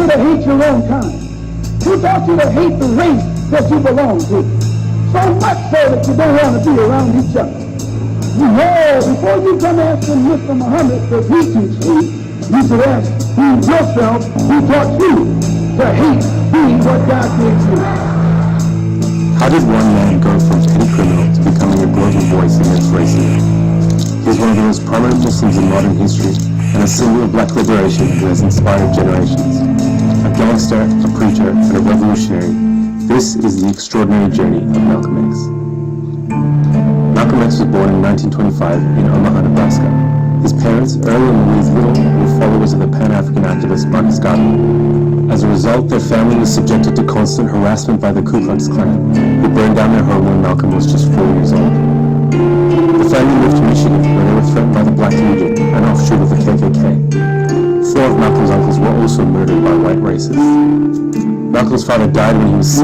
to hate your own kind. Who taught you to hate the race that you belong to? So much so that you don't want to be around each other. Before you come asking Mr. Muhammad to teach you, you should ask yourself who taught you to hate being what God gives you. How did one man go from petty criminal to becoming a global voice against racism? He is one of the most prominent Muslims in modern history and a symbol of black liberation who has inspired generations. A gangster, a preacher, and a revolutionary, this is the extraordinary journey of Malcolm X. Malcolm X was born in 1925 in Omaha, Nebraska. His parents, Earl and Louise Little, were followers of the Pan-African activist Marcus Garvey. As a result, their family was subjected to constant harassment by the Ku Klux Klan, who burned down their home when Malcolm was just 4 years old. The family moved to Michigan, where they were threatened by the Black Legion, an offshoot of the KKK. 4 of Malcolm's uncles were also murdered by white racists. Malcolm's father died when he was 6.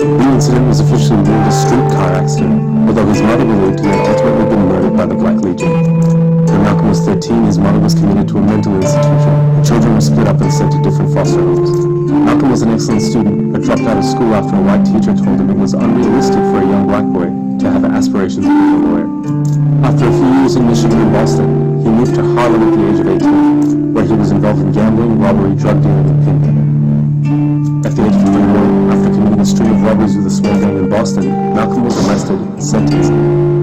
The incident was officially ruled a streetcar accident, although his mother believed he had ultimately been murdered by the Black Legion. When Malcolm was 13, his mother was committed to a mental institution. The children were split up and sent to different foster homes. Malcolm was an excellent student, but dropped out of school after a white teacher told him it was unrealistic for a young black boy to have aspirations of being a lawyer. After a few years in Michigan and Boston, he moved to Harlem at the age of 18, where he was involved in gambling, robbery, drug dealing, and pimping. At the age of 21, after committing a string of robberies with a small gang in Boston, Malcolm was arrested and sentenced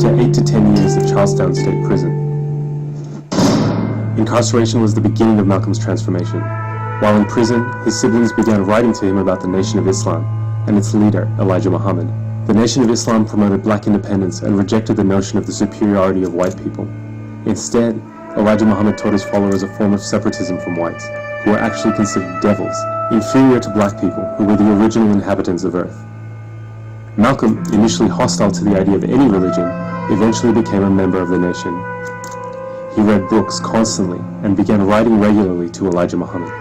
to 8 to 10 years at Charlestown State Prison. Incarceration was the beginning of Malcolm's transformation. While in prison, his siblings began writing to him about the Nation of Islam and its leader, Elijah Muhammad. The Nation of Islam promoted black independence and rejected the notion of the superiority of white people. Instead, Elijah Muhammad taught his followers a form of separatism from whites, who were actually considered devils, inferior to black people who were the original inhabitants of Earth. Malcolm, initially hostile to the idea of any religion, eventually became a member of the nation. He read books constantly and began writing regularly to Elijah Muhammad.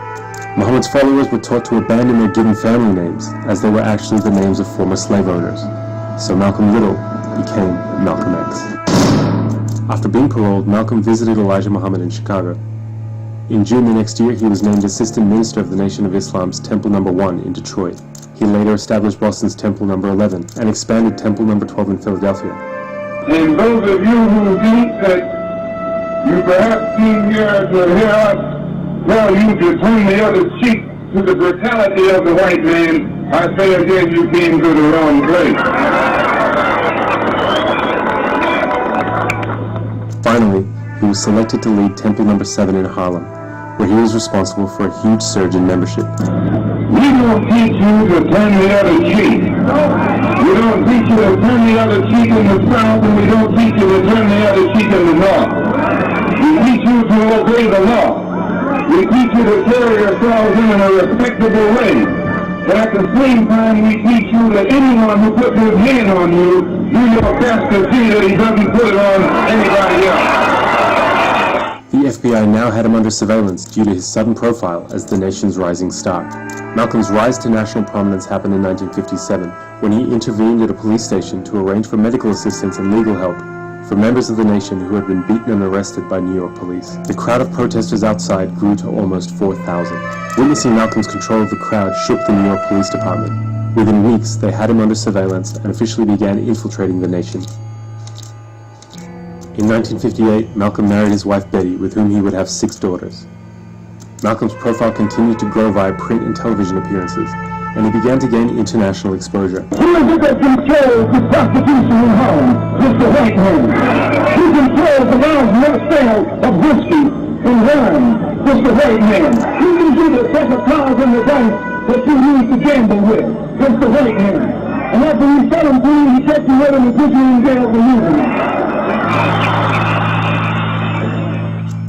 Muhammad's followers were taught to abandon their given family names, as they were actually the names of former slave owners. So Malcolm Little became Malcolm X. After being paroled, Malcolm visited Elijah Muhammad in Chicago. In June the next year, he was named Assistant Minister of the Nation of Islam's Temple No. 1 in Detroit. He later established Boston's Temple No. 11 and expanded Temple No. 12 in Philadelphia. And those of you who think that you perhaps came here to hear us tell you to turn the other cheek to the brutality of the white man, I say again, you came to the wrong place. Finally, he was selected to lead Temple No. 7 in Harlem, where he was responsible for a huge surge in membership. We don't teach you to turn the other cheek. We don't teach you to turn the other cheek in the South, and we don't teach you to turn the other cheek in the North. We teach you to obey the law. We teach you to carry yourselves in a respectable way. But at the same time, we teach you that anyone who puts his hand on you, do your best to see that he doesn't put it on anybody else. The FBI now had him under surveillance due to his sudden profile as the nation's rising star. Malcolm's rise to national prominence happened in 1957, when he intervened at a police station to arrange for medical assistance and legal help for members of the nation who had been beaten and arrested by New York police. The crowd of protesters outside grew to almost 4,000. Witnessing Malcolm's control of the crowd shook the New York Police Department. Within weeks, they had him under surveillance and officially began infiltrating the nation. In 1958, Malcolm married his wife Betty, with whom he would have 6 daughters. Malcolm's profile continued to grow via print and television appearances, and he began to gain international exposure. Who is it that controls the prostitution in Harlem? Mr. White Man. Who controls the large sale of whiskey and wine? Mr. White Man. Who can do the type of cars and the dice that you need to gamble with? Mr. White Man. And after you sell them to him, he takes you with him and puts you in jail for using them.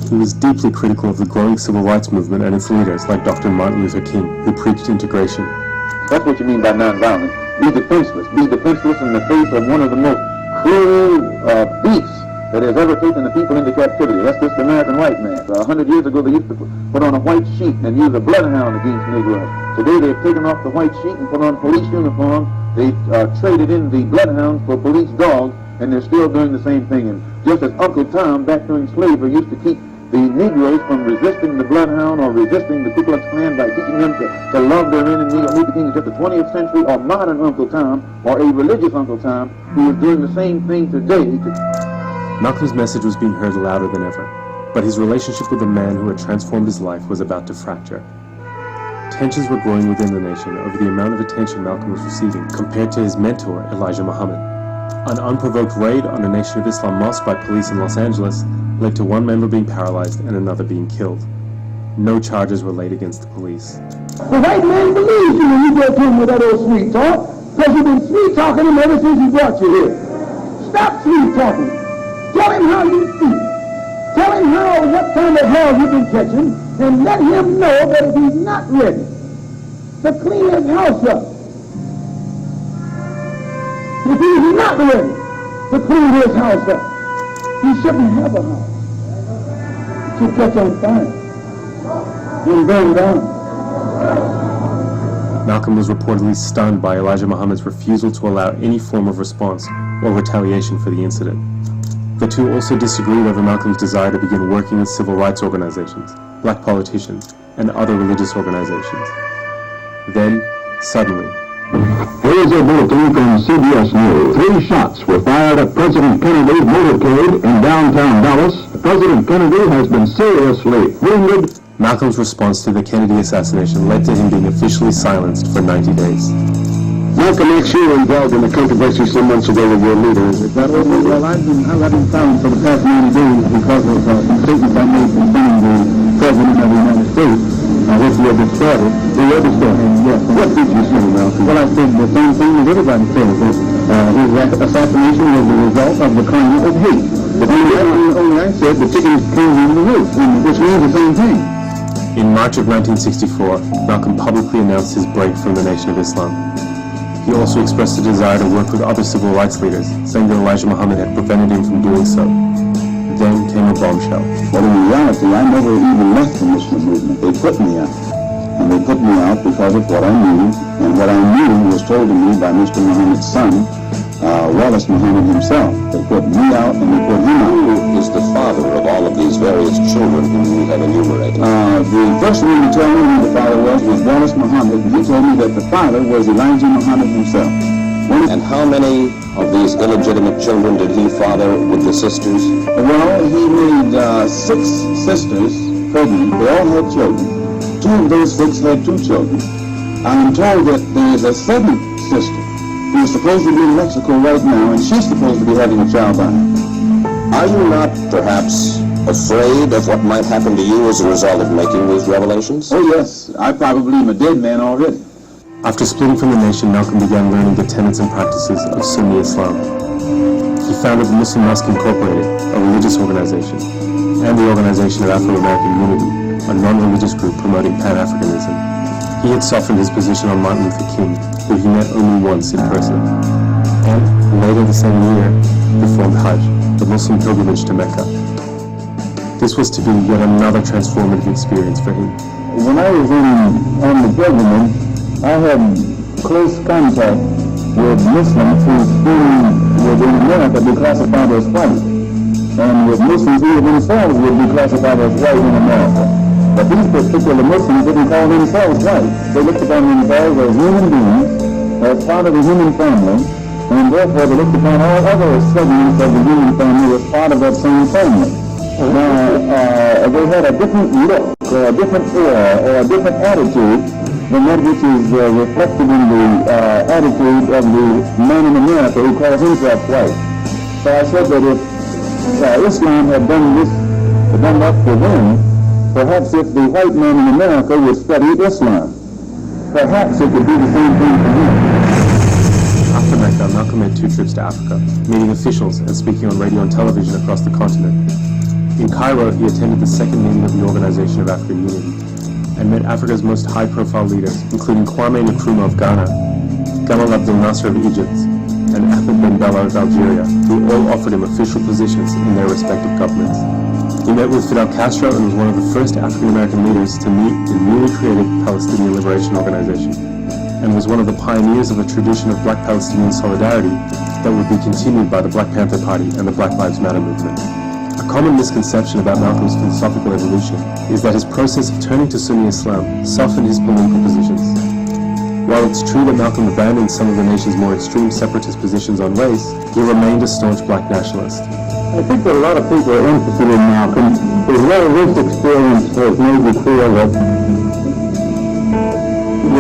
He was deeply critical of the growing civil rights movement and its leaders, like Dr. Martin Luther King, who preached integration. That's what you mean by nonviolence. Be defenseless. Be defenseless in the face of one of the most cruel beasts that has ever taken the people into captivity. That's this American white man. 100 years ago, they used to put on a white sheet and use a bloodhound against Negroes. Today, they've taken off the white sheet and put on police uniforms. They've traded in the bloodhounds for police dogs, and they're still doing the same thing. And just as Uncle Tom, back during slavery, used to keep the Negroes from resisting the Bloodhound or resisting the Ku Klux Klan by teaching them to love their enemy or Luther King, except the 20th century or modern Uncle Tom or a religious Uncle Tom who is doing the same thing today. Malcolm's message was being heard louder than ever, but his relationship with the man who had transformed his life was about to fracture. Tensions were growing within the nation over the amount of attention Malcolm was receiving compared to his mentor, Elijah Muhammad. An unprovoked raid on a Nation of Islam mosque by police in Los Angeles led to one member being paralyzed and another being killed. No charges were laid against the police. The white man believes you when you go to him with that old sweet talk, because you've been sweet talking him ever since he brought you here. Stop sweet talking. Tell him how you feel. Tell him what kind of hell you've been catching, and let him know that if he's not ready to clean his house up, if he's not ready to clean his house up, he shouldn't have a house. He should catch on fire and burn down. Malcolm was reportedly stunned by Elijah Muhammad's refusal to allow any form of response or retaliation for the incident. The two also disagreed over Malcolm's desire to begin working with civil rights organizations, black politicians, and other religious organizations. Then, suddenly, Here's a bulletin from CBS News. 3 shots were fired at President Kennedy's motorcade in downtown Dallas. President Kennedy has been seriously wounded. Malcolm's response to the Kennedy assassination led to him being officially silenced for 90 days. Malcolm X, you were involved in the controversy some months ago with your leader. Is that what? Well, I've been silent for the past 90 days because of some statements I made concerning the President of the United States. Which you distorted. They were distorted, yes. What did you say, Malcolm? Well, I said the same thing that everybody says, that his assassination was the result of the climate of hate. But only I said the chickens came in the roof, which means the same thing. In March of 1964, Malcolm publicly announced his break from the Nation of Islam. He also expressed a desire to work with other civil rights leaders, saying that Elijah Muhammad had prevented him from doing so. Then came a bombshell. Well, in reality, I never even left the Muslim movement. They put me out. And they put me out because of what I knew. And what I knew was told to me by Mr. Muhammad's son, Wallace Muhammad himself. They put me out and they put him out. Who is the father of all of these various children whom you have enumerated? The first one to tell me who the father was Wallace Muhammad. And he told me that the father was Elijah Muhammad himself. And how many of these illegitimate children did he father with the sisters? Well, he made 6 sisters pregnant. They all had children. 2 of those 6 had 2 children. I'm told that there is a 7th sister who is supposed to be in Mexico right now, and she's supposed to be having a child by him. Are you not, perhaps, afraid of what might happen to you as a result of making these revelations? Oh, yes. I probably am a dead man already. After splitting from the nation, Malcolm began learning the tenets and practices of Sunni Islam. He founded the Muslim Mosque Incorporated, a religious organization, and the Organization of Afro-American Unity, a non-religious group promoting Pan-Africanism. He had softened his position on Martin Luther King, who he met only once in person. And later the same year, performed Hajj, the Muslim pilgrimage to Mecca. This was to be yet another transformative experience for him. When I was on the pilgrimage, I had close contact with Muslims who would in America be classified as white, and with Muslims who themselves would be classified as white in America. But these particular Muslims didn't call themselves white. They looked upon themselves as human beings, as part of the human family, and therefore they looked upon all other segments of the human family as part of that same family. Now, they had a different look, or a different air, or a different attitude than that which is reflected in the attitude of the man in America who calls himself white. So I said that if Islam had done that for them, perhaps if the white man in America would study Islam, perhaps it could do the same thing for him. After Mecca, Malcolm made 2 trips to Africa, meeting officials and speaking on radio and television across the continent. In Cairo, he attended the second meeting of the Organization of African Unity, and met Africa's most high-profile leaders, including Kwame Nkrumah of Ghana, Gamal Abdel Nasser of Egypt, and Ahmed Ben Bella of Algeria, who all offered him official positions in their respective governments. He met with Fidel Castro and was one of the first African-American leaders to meet the newly created Palestinian Liberation Organization, and was one of the pioneers of a tradition of Black Palestinian solidarity that would be continued by the Black Panther Party and the Black Lives Matter movement. A A common misconception about Malcolm's philosophical evolution is that his process of turning to Sunni Islam softened his political positions. While it's true that Malcolm abandoned some of the nation's more extreme separatist positions on race, he remained a staunch black nationalist. I think that a lot of people are interested in Malcolm. His well-lived experience has made it clear that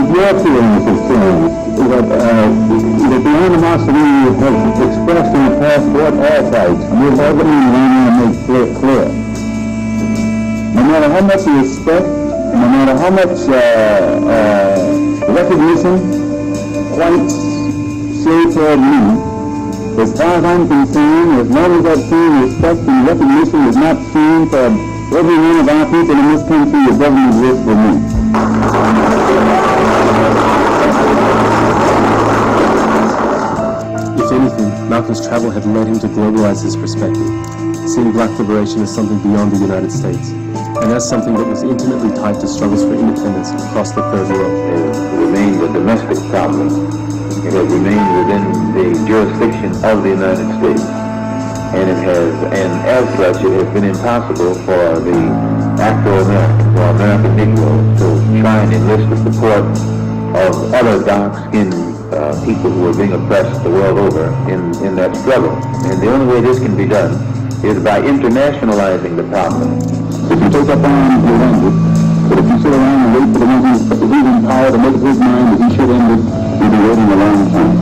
your feelings experience that the animosity has expressed in the past toward all sides, you're going to make clear. No matter how much respect, no matter how much recognition whites show toward me, as far as I'm concerned, as long as that same respect and recognition is not seen for every one of our people in this country, it doesn't exist for me. If anything, Malcolm's travel had led him to globalize his perspective, seeing black liberation as something beyond the United States, and as something that was intimately tied to struggles for independence across the Third World. It remains a domestic problem. It has remained within the jurisdiction of the United States. And as such, it has been impossible for the Afro-Americans or American Negroes to try and enlist the support of other dark-skinned people who are being oppressed the world over in that struggle. And the only way this can be done is by internationalizing the problem. If you take up arms, you'll end it. But if you sit around and wait for the one who's in power to make up his mind that he should end it, you'll be waiting a long time.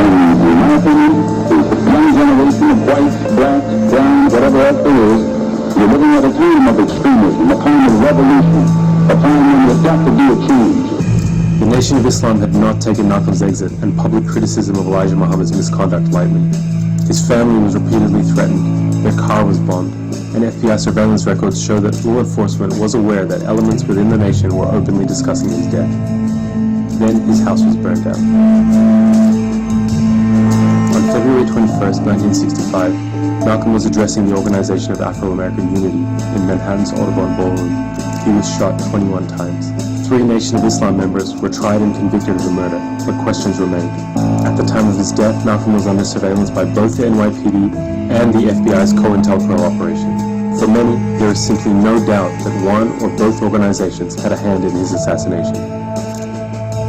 And in my opinion, the young generation of whites, blacks, browns, whatever else there is, you're looking at a time of extremism, a time of revolution, a time when there's got to be a change. The Nation of Islam had not taken Malcolm's exit and public criticism of Elijah Muhammad's misconduct lightly. His family was repeatedly threatened, their car was bombed, and FBI surveillance records show that law enforcement was aware that elements within the nation were openly discussing his death. Then his house was burned down. On February 21st, 1965, Malcolm was addressing the Organization of Afro-American Unity in Manhattan's Audubon Ballroom. He was shot 21 times. 3 Nation of Islam members were tried and convicted of the murder, but questions remained. At the time of his death, Malcolm was under surveillance by both the NYPD and the FBI's COINTELPRO operation. For many, there is simply no doubt that one or both organizations had a hand in his assassination.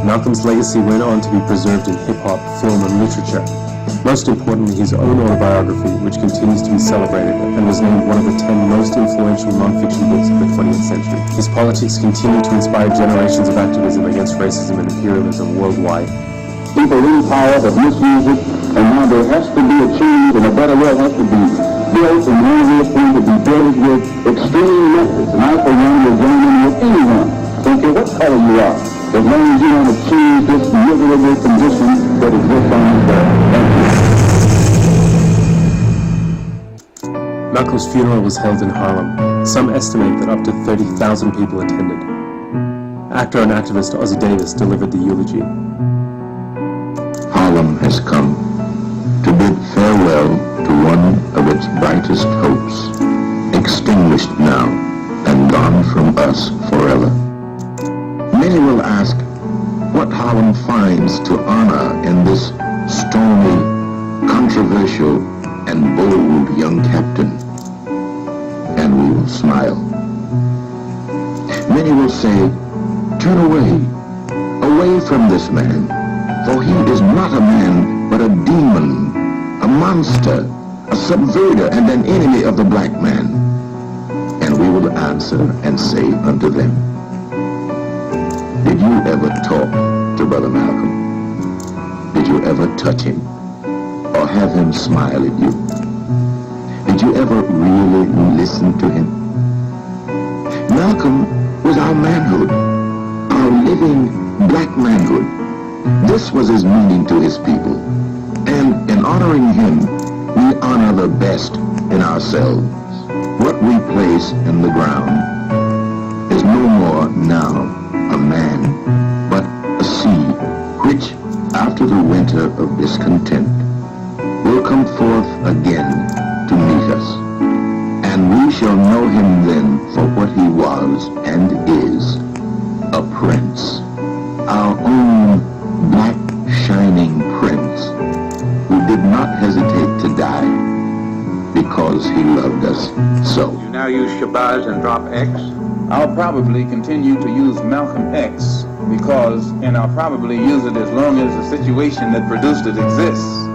Malcolm's legacy went on to be preserved in hip-hop, film, and literature. Most importantly, his own autobiography, which continues to be celebrated and was named one of the 10 most influential non-fiction books of the 20th century. His politics continue to inspire generations of activism against racism and imperialism worldwide. People in power have misused it, and now there has to be a change, and a better world has to be built, and one of those things to be built with extreme methods. And I, for one, will join in with anyone, don't care what color you are, as long as you want to change this miserable condition that exists on this earth. Thank you. Malcolm's funeral was held in Harlem. Some estimate that up to 30,000 people attended. Actor and activist Ozzie Davis delivered the eulogy. Harlem has come to bid farewell to one of its brightest hopes, extinguished now and gone from us forever. Many will ask what Harlem finds to honor in this stormy, controversial, and bold young captain, and we will smile. Many will say, turn away from this man, for he is not a man, but a demon, a monster, a subverter, and an enemy of the black man. And we will answer and say unto them, did you ever talk to Brother Malcolm? Did you ever touch him? Or have him smile at you? Did you ever really listen to him? Malcolm was our manhood, our living black manhood. This was his meaning to his people. And in honoring him, we honor the best in ourselves. What we place in the ground is no more now a man, but a seed which, after the winter of discontent, will come forth again to meet us, and we shall know him then for what he was and is, a prince, our own black shining prince, who did not hesitate to die because he loved us. us so. You now use Shebaz and drop X? I'll probably continue to use Malcolm X and I'll probably use it as long as the situation that produced it exists.